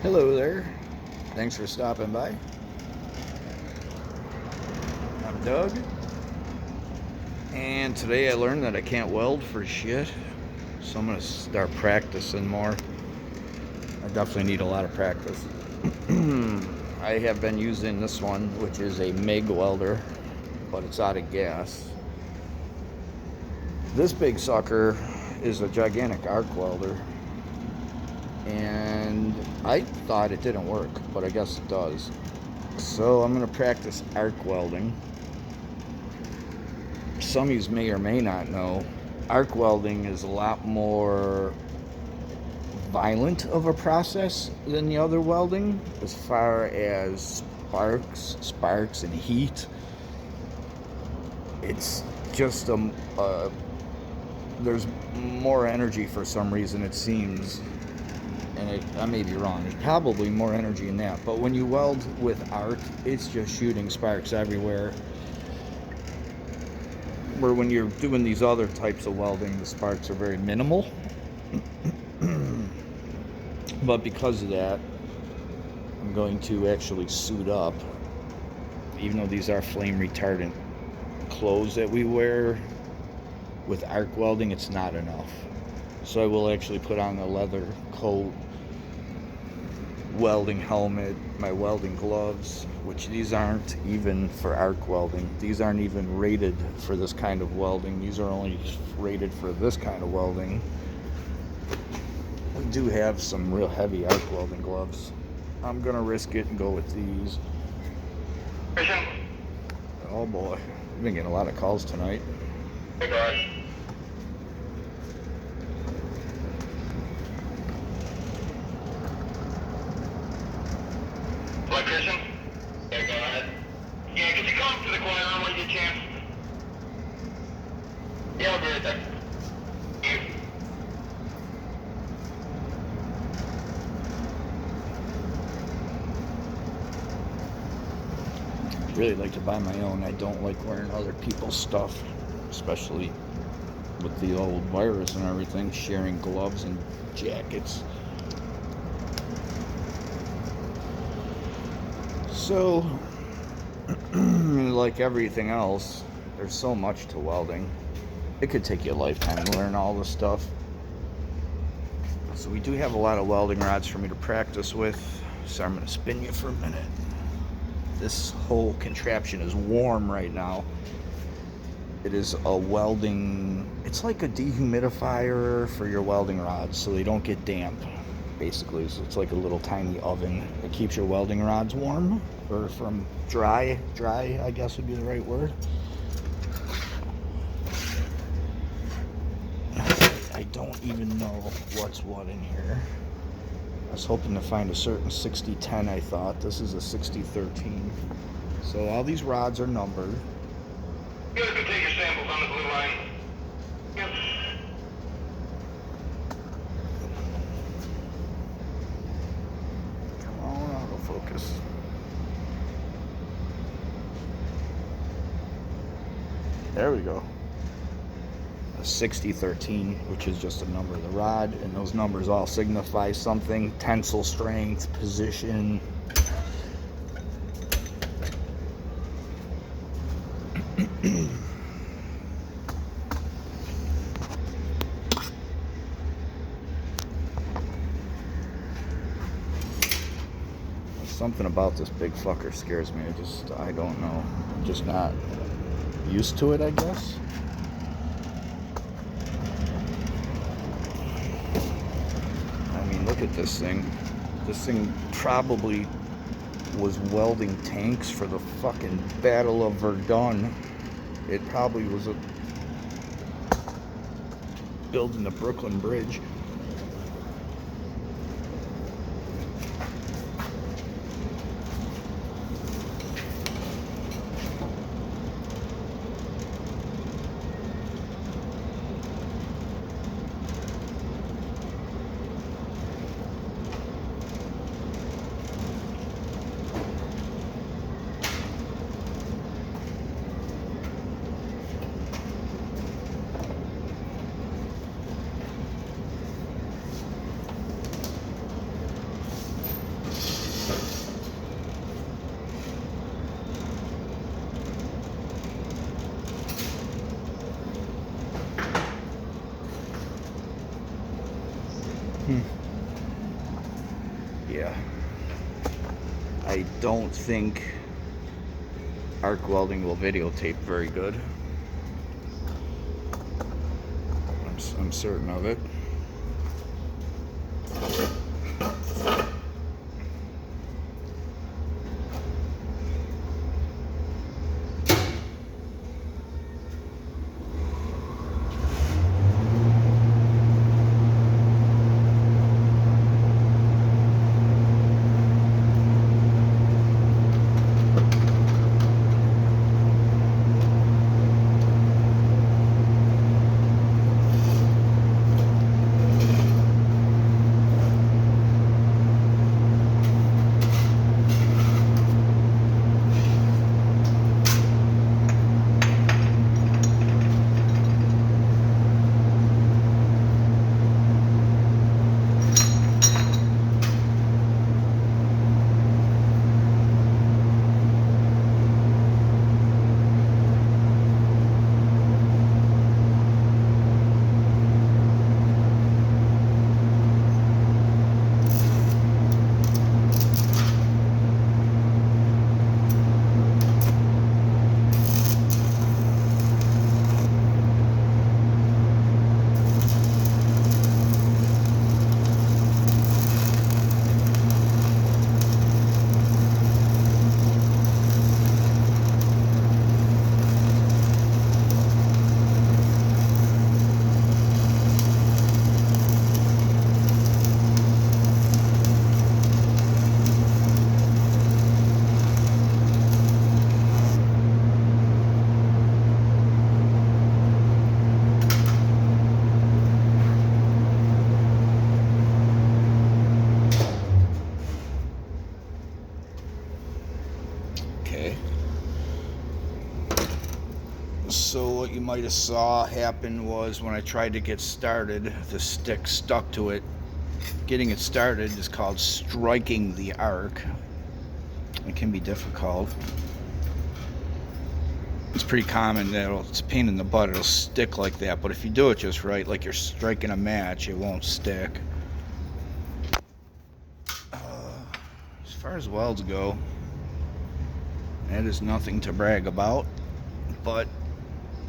Hello there. Thanks for stopping by. I'm Doug. And today I learned that I can't weld for shit. So I'm going to start practicing more. I definitely need a lot of practice. I have been using this one, which is a MIG welder, but it's out of gas. This big sucker is a gigantic arc welder. And I thought it didn't work, but I guess it does. So I'm going to practice arc welding. Some of you may or may not know, arc welding is a lot more violent of a process than the other welding as far as sparks and heat. It's just there's more energy for some reason, it seems. And I may be wrong. There's probably more energy in that. But when you weld with arc, it's just shooting sparks everywhere. Where when you're doing these other types of welding, the sparks are very minimal. But because of that, I'm going to actually suit up. Even though these are flame retardant clothes that we wear, with arc welding, it's not enough. So I will actually put on a leather coat, welding helmet, my welding gloves, which these aren't even for arc welding. These aren't even rated for this kind of welding. These are only rated for this kind of welding. We do have some real heavy arc welding gloves. I'm gonna risk it and go with these. Oh boy, we've been getting a lot of calls tonight. Hey guys. Electrician? Yeah, go ahead. Yeah, could you come up to the corner when you get a chance? Yeah, I'll be right there. You? Really like to buy my own. I don't like wearing other people's stuff, especially with the old virus and everything, sharing gloves and jackets. So, like everything else, there's so much to welding. It could take you a lifetime to learn all this stuff. So we do have a lot of welding rods for me to practice with. So I'm going to spin you for a minute. This whole contraption is warm right now. It is a welding, it's like a dehumidifier for your welding rods so they don't get damp, basically. So it's like a little tiny oven that keeps your welding rods warm, or from dry, I guess would be the right word. I don't even know what's what in here. I was hoping to find a certain 6010, I thought. This is a 6013. So all these rods are numbered. You guys can take your samples on the blue line. Yep. Come on, autofocus. There we go. A 6013, which is just a number of the rod, and those numbers all signify something: tensile strength, position. Something about this big fucker scares me. I don't know. I'm just not used to it, I guess. I mean, look at this thing. This thing probably was welding tanks for the fucking Battle of Verdun. It probably was building the Brooklyn Bridge. yeah, I don't think arc welding will videotape very good. I'm certain of it. Okay. So what you might have saw happen was when I tried to get started, the stick stuck to it. Getting it started is called striking the arc. It can be difficult. It's pretty common that it's a pain in the butt, it'll stick like that, but if you do it just right, like you're striking a match, it won't stick. As far as welds go, that is nothing to brag about, but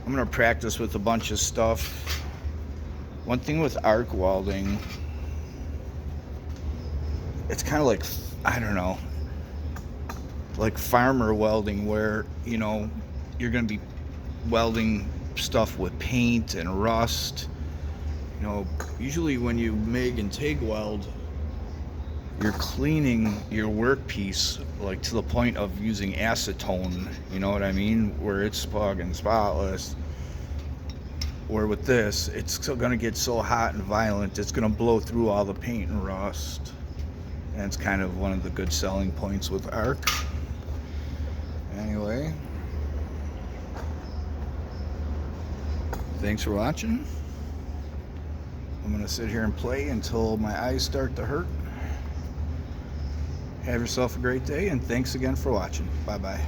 I'm gonna practice with a bunch of stuff. One thing with arc welding, it's kind of like, I don't know, like farmer welding, where, you know, you're gonna be welding stuff with paint and rust. You know, usually when you MIG and TIG weld, you're cleaning your workpiece like to the point of using acetone, you know what I mean, where it's fucking spotless. Where with this, it's still gonna get so hot and violent, it's gonna blow through all the paint and rust. And it's kind of one of the good selling points with arc. Anyway, thanks for watching. I'm gonna sit here and play until my eyes start to hurt. Have yourself a great day, and thanks again for watching. Bye bye.